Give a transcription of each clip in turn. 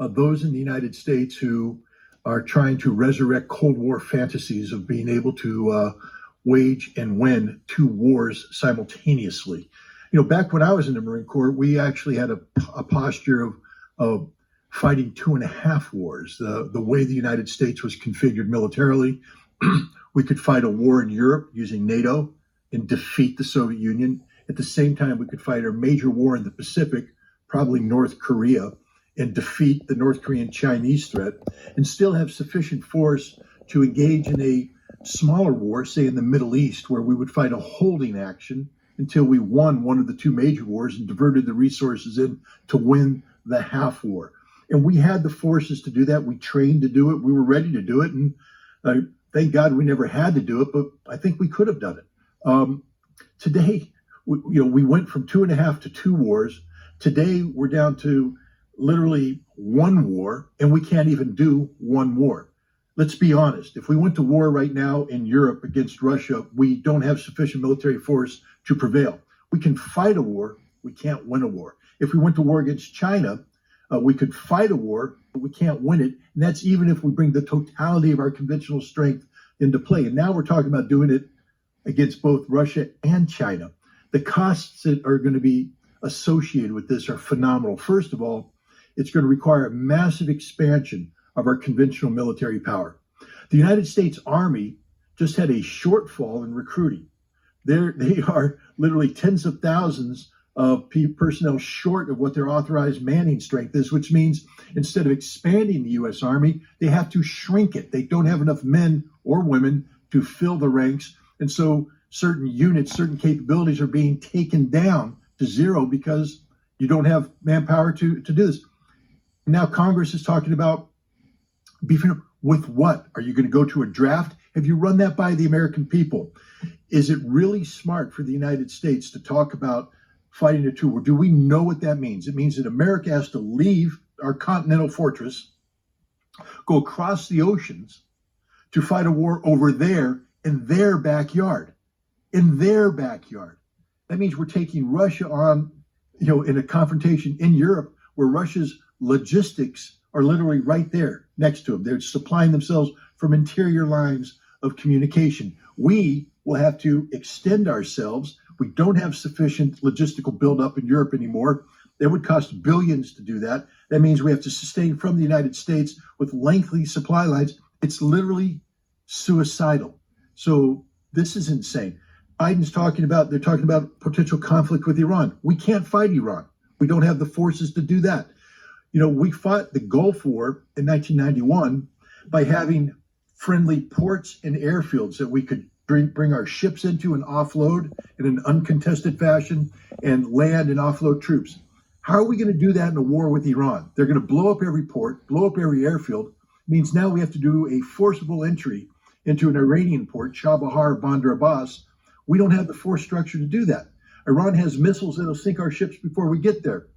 those in the United States who are trying to resurrect Cold War fantasies of being able to wage and win two wars simultaneously. Back when I was in the Marine Corps, we actually had a posture of fighting 2.5 wars. The way the United States was configured militarily, we could fight a war in Europe using NATO and defeat the Soviet Union. At the same time, we could fight a major war in the Pacific, probably North Korea, and defeat the North Korean Chinese threat, and still have sufficient force to engage in a smaller war, say in the Middle East, where we would fight a holding action until we won one of the two major wars and diverted the resources in to win the half war. And we had the forces to do that. We trained to do it. We were ready to do it. And thank God we never had to do it, but I think we could have done it. Today, we went from 2.5 to 2 wars. Today, we're down to literally 1 war, and we can't even do 1 war. Let's be honest. If we went to war right now in Europe against Russia, we don't have sufficient military force to prevail. We can fight a war. We can't win a war. If we went to war against China, we could fight a war, but we can't win it. And that's even if we bring the totality of our conventional strength into play. And now we're talking about doing it against both Russia and China. The costs that are going to be associated with this are phenomenal. First of all, it's going to require a massive expansion of our conventional military power. The United States Army just had a shortfall in recruiting. They are literally tens of thousands of personnel short of what their authorized manning strength is, which means instead of expanding the U.S. Army, they have to shrink it. They don't have enough men or women to fill the ranks. And so certain units, certain capabilities are being taken down to zero because you don't have manpower to do this. Now Congress is talking about beefing up with what? Are you going to go to a draft? Have you run that by the American people? Is it really smart for the United States to talk about fighting a 2 war? Do we know what that means? It means that America has to leave our continental fortress, go across the oceans to fight a war over there in their backyard. In their backyard. That means we're taking Russia on, in a confrontation in Europe where Russia's logistics are literally right there next to them. They're supplying themselves from interior lines of communication. We will have to extend ourselves. We don't have sufficient logistical buildup in Europe anymore. It would cost billions to do that. That means we have to sustain from the United States with lengthy supply lines. It's literally suicidal. So this is insane. Biden's talking about potential conflict with Iran. We can't fight Iran. We don't have the forces to do that. We fought the Gulf War in 1991 by having friendly ports and airfields that we could bring our ships into and offload in an uncontested fashion and land and offload troops. How are we going to do that in a war with Iran? They're going to blow up every port, blow up every airfield. It means now we have to do a forcible entry into an Iranian port, Chabahar, Bandar Abbas. We don't have the force structure to do that. Iran has missiles that'll sink our ships before we get there.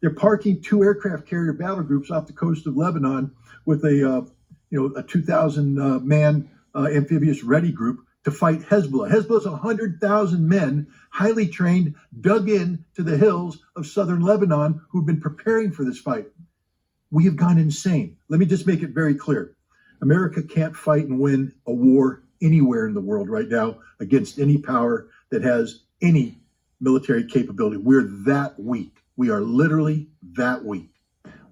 They're parking 2 aircraft carrier battle groups off the coast of Lebanon with a 2,000 man amphibious ready group to fight Hezbollah. Hezbollah's 100,000 men, highly trained, dug in to the hills of southern Lebanon who've been preparing for this fight. We have gone insane. Let me just make it very clear. America can't fight and win a war anywhere in the world right now against any power that has any military capability. We're that weak. We are literally that weak.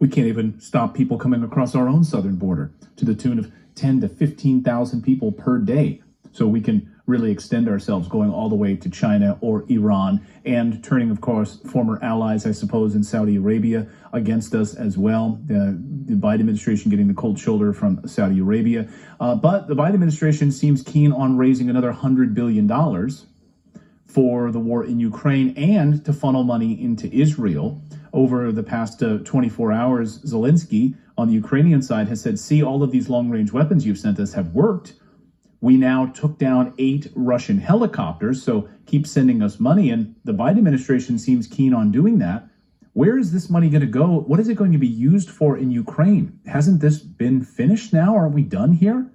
We can't even stop people coming across our own southern border to the tune of 10 to 15,000 people per day. So we can really extend ourselves going all the way to China or Iran and turning, of course, former allies, I suppose, in Saudi Arabia against us as well. The Biden administration getting the cold shoulder from Saudi Arabia. But the Biden administration seems keen on raising another $100 billion for the war in Ukraine and to funnel money into Israel. Over the past 24 hours, Zelensky on the Ukrainian side has said, see, all of these long-range weapons you've sent us have worked. We now took down 8 Russian helicopters, so keep sending us money. And the Biden administration seems keen on doing that. Where is this money going to go? What is it going to be used for in Ukraine? Hasn't this been finished now? Aren't we done here?